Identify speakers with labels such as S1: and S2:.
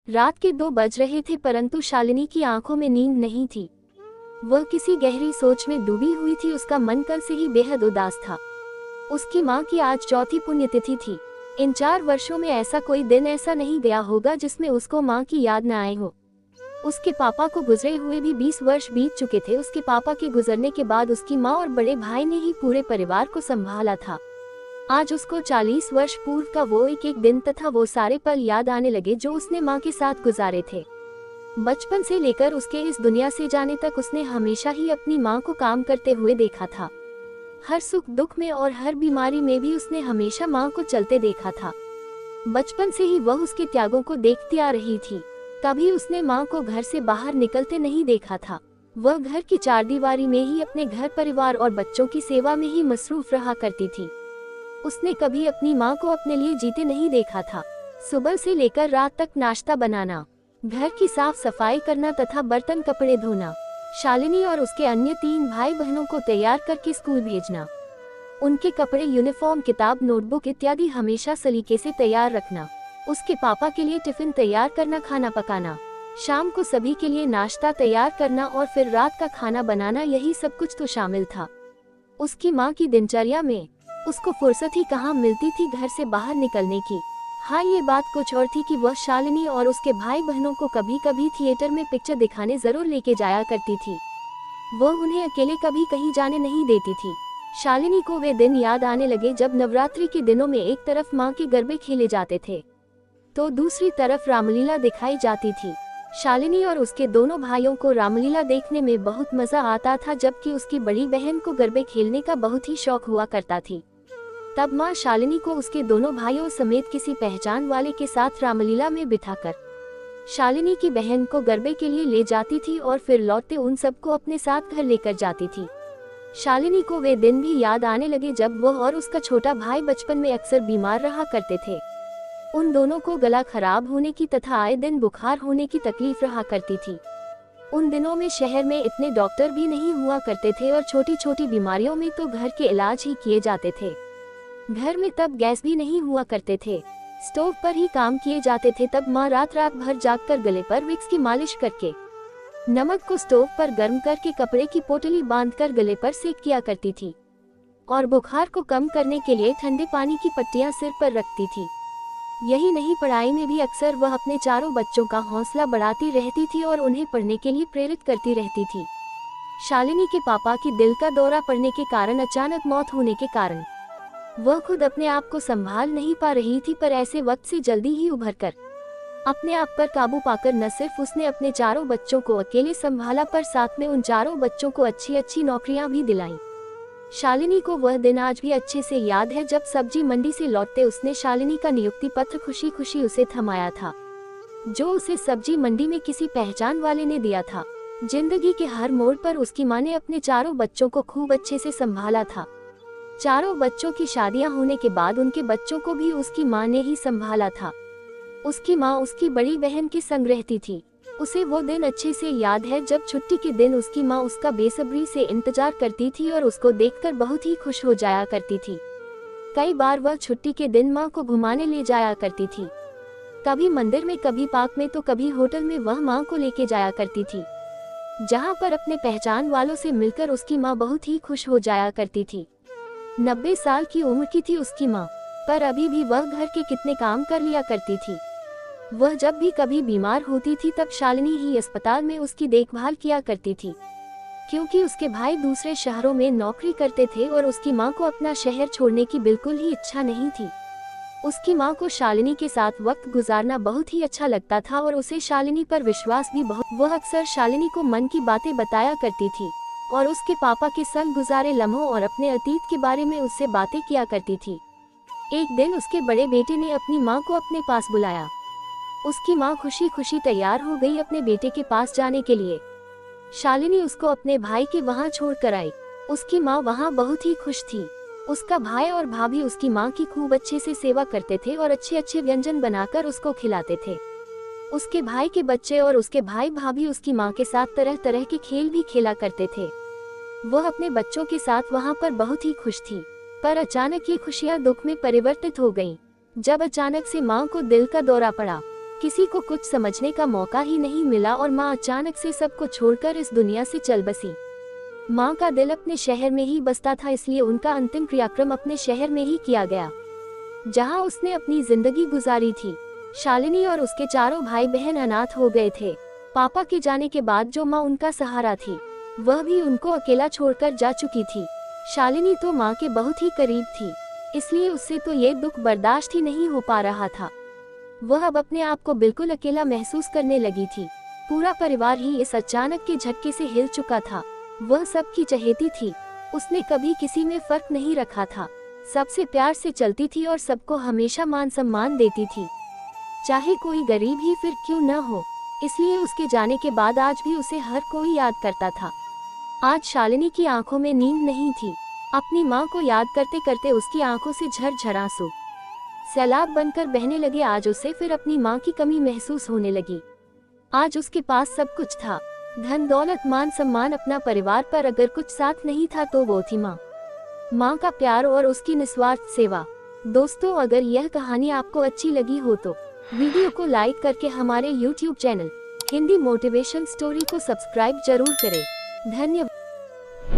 S1: रात के 2 बज रहे थे, परंतु शालिनी की आंखों में नींद नहीं थी। वह किसी गहरी सोच में डूबी हुई थी। उसका मन कल से ही बेहद उदास था। उसकी माँ की आज चौथी पुण्यतिथि थी। इन 4 वर्षों में ऐसा कोई दिन ऐसा नहीं गया होगा जिसमें उसको माँ की याद न आए हो। उसके पापा को गुजरे हुए भी 20 वर्ष बीत चुके थे। उसके पापा के गुजरने के बाद उसकी माँ और बड़े भाई ने ही पूरे परिवार को संभाला था। आज उसको 40 वर्ष पूर्व का वो एक एक दिन तथा वो सारे पल याद आने लगे जो उसने माँ के साथ गुजारे थे। बचपन से लेकर उसके इस दुनिया से जाने तक उसने हमेशा ही अपनी माँ को काम करते हुए देखा था। हर सुख दुख में और हर बीमारी में भी उसने हमेशा माँ को चलते देखा था। बचपन से ही वह उसके त्यागों को देखती आ रही थी। कभी उसने माँ को घर से बाहर निकलते नहीं देखा था। वह घर की चारदीवारी में ही अपने घर परिवार और बच्चों की सेवा में ही मसरूफ रहा करती थी। उसने कभी अपनी माँ को अपने लिए जीते नहीं देखा था। सुबह से लेकर रात तक नाश्ता बनाना, घर की साफ सफाई करना तथा बर्तन कपड़े धोना, शालिनी और उसके अन्य 3 भाई बहनों को तैयार करके स्कूल भेजना, उनके कपड़े, यूनिफॉर्म, किताब, नोटबुक इत्यादि हमेशा सलीके से तैयार रखना, उसके पापा के लिए टिफिन तैयार करना, खाना पकाना, शाम को सभी के लिए नाश्ता तैयार करना और फिर रात का खाना बनाना, यही सब कुछ तो शामिल था। उसकी माँ की दिनचर्या में उसको फुर्सत ही कहाँ मिलती थी घर से बाहर निकलने की। हाँ, ये बात कुछ और थी कि वह शालिनी और उसके भाई बहनों को कभी कभी थिएटर में पिक्चर दिखाने जरूर लेके जाया करती थी। वह उन्हें अकेले कभी कहीं जाने नहीं देती थी। शालिनी को वे दिन याद आने लगे जब नवरात्रि के दिनों में एक तरफ माँ के गरबे खेले जाते थे तो दूसरी तरफ रामलीला दिखाई जाती थी। शालिनी और उसके दोनों भाइयों को रामलीला देखने में बहुत मजा आता था, जबकि उसकी बड़ी बहन को गरबे खेलने का बहुत ही शौक हुआ करता थी। तब माँ शालिनी को उसके दोनों भाइयों समेत किसी पहचान वाले के साथ रामलीला में बिठाकर शालिनी की बहन को गरबे के लिए ले जाती थी और फिर लौटते उन सबको अपने साथ घर लेकर जाती थी। शालिनी को वे दिन भी याद आने लगे जब वह और उसका छोटा भाई बचपन में अक्सर बीमार रहा करते थे। उन दोनों को गला खराब होने की तथा आए दिन बुखार होने की तकलीफ रहा करती थी। उन दिनों में शहर में इतने डॉक्टर भी नहीं हुआ करते थे और छोटी छोटी बीमारियों में तो घर के इलाज ही किए जाते थे। घर में तब गैस भी नहीं हुआ करते थे, स्टोव पर ही काम किए जाते थे। तब माँ रात रात भर जागकर गले पर विक्स की मालिश करके नमक को स्टोव पर गर्म करके कपड़े की पोटली बांधकर गले पर सेक किया करती थी और बुखार को कम करने के लिए ठंडे पानी की पट्टियां सिर पर रखती थी। यही नहीं, पढ़ाई में भी अक्सर वह अपने चारों बच्चों का हौसला बढ़ाती रहती थी और उन्हें पढ़ने के लिए प्रेरित करती रहती थी। शालिनी के पापा की दिल का दौरा पड़ने के कारण अचानक मौत होने के कारण वह खुद अपने आप को संभाल नहीं पा रही थी, पर ऐसे वक्त से जल्दी ही उभरकर अपने आप पर काबू पाकर न सिर्फ उसने अपने चारों बच्चों को अकेले संभाला, पर साथ में उन चारों बच्चों को अच्छी अच्छी नौकरियां भी दिलाईं। शालिनी को वह दिन आज भी अच्छे से याद है जब सब्जी मंडी से लौटते उसने शालिनी का नियुक्ति पत्र खुशी खुशी उसे थमाया था, जो उसे सब्जी मंडी में किसी पहचान वाले ने दिया था। जिंदगी के हर मोड़ पर उसकी माँ ने अपने चारों बच्चों को खूब अच्छे से संभाला था। चारों बच्चों की शादियां होने के बाद उनके बच्चों को भी उसकी माँ ने ही संभाला था। उसकी माँ उसकी बड़ी बहन के संग रहती थी। उसे वो दिन अच्छे से याद है जब छुट्टी के दिन उसकी माँ उसका बेसब्री से इंतजार करती थी और उसको देखकर बहुत ही खुश हो जाया करती थी। कई बार वह छुट्टी के दिन माँ को घुमाने ले जाया करती थी, कभी मंदिर में, कभी पार्क में तो कभी होटल में वह माँ को लेके जाया करती थी, जहाँ पर अपने पहचान वालों से मिलकर उसकी माँ बहुत ही खुश हो जाया करती थी। 90 साल की उम्र की थी उसकी माँ, पर अभी भी वह घर के कितने काम कर लिया करती थी। वह जब भी कभी बीमार होती थी तब शालिनी ही अस्पताल में उसकी देखभाल किया करती थी, क्योंकि उसके भाई दूसरे शहरों में नौकरी करते थे और उसकी माँ को अपना शहर छोड़ने की बिल्कुल ही इच्छा नहीं थी। उसकी माँ को शालिनी के साथ वक्त गुजारना बहुत ही अच्छा लगता था और उसे शालिनी पर विश्वास भी बहुत। वह अक्सर शालिनी को मन की बातें बताया करती थी और उसके पापा के संग गुजारे लम्हों और अपने अतीत के बारे में उससे बातें किया करती थी। एक दिन उसके बड़े बेटे ने अपनी माँ को अपने पास बुलाया। उसकी माँ खुशी खुशी तैयार हो गई अपने बेटे के पास जाने के लिए। शालिनी उसको अपने भाई के वहाँ छोड़ कर आई। उसकी माँ वहाँ बहुत ही खुश थी। उसका भाई और भाभी उसकी माँ की खूब अच्छे से सेवा करते थे और अच्छे अच्छे व्यंजन बनाकर उसको खिलाते थे। उसके भाई के बच्चे और उसके भाई भाभी उसकी माँ के साथ तरह तरह के खेल भी खेला करते थे। वह अपने बच्चों के साथ वहाँ पर बहुत ही खुश थी, पर अचानक ये खुशियाँ दुख में परिवर्तित हो गईं, जब अचानक से माँ को दिल का दौरा पड़ा। किसी को कुछ समझने का मौका ही नहीं मिला और माँ अचानक से सबको छोड़कर इस दुनिया से चल बसी। माँ का दिल अपने शहर में ही बसता था, इसलिए उनका अंतिम क्रियाक्रम अपने शहर में ही किया गया, जहाँ उसने अपनी जिंदगी गुजारी थी। शालिनी और उसके चारों भाई बहन अनाथ हो गए थे। पापा के जाने के बाद जो माँ उनका सहारा थी, वह भी उनको अकेला छोड़कर जा चुकी थी। शालिनी तो माँ के बहुत ही करीब थी, इसलिए उससे तो ये दुख बर्दाश्त ही नहीं हो पा रहा था। वह अब अपने आप को बिल्कुल अकेला महसूस करने लगी थी। पूरा परिवार ही इस अचानक के झटके से हिल चुका था। वह सबकी चहेती थी, उसने कभी किसी में फर्क नहीं रखा था, सबसे प्यार से चलती थी और सबको हमेशा मान सम्मान देती थी, चाहे कोई गरीब ही फिर क्यों न हो। इसलिए उसके जाने के बाद आज भी उसे हर कोई याद करता था। आज शालिनी की आंखों में नींद नहीं थी। अपनी माँ को याद करते करते उसकी आंखों से झरझर आंसू सैलाब बनकर बहने लगे। आज उसे फिर अपनी माँ की कमी महसूस होने लगी। आज उसके पास सब कुछ था, धन दौलत मान सम्मान अपना परिवार, पर अगर कुछ साथ नहीं था तो वो थी माँ। माँ का प्यार और उसकी निस्वार्थ सेवा। दोस्तों, अगर यह कहानी आपको अच्छी लगी हो तो वीडियो को लाइक करके हमारे YouTube channel Hindi motivation story को सब्सक्राइब जरूर करें। धन्यवाद।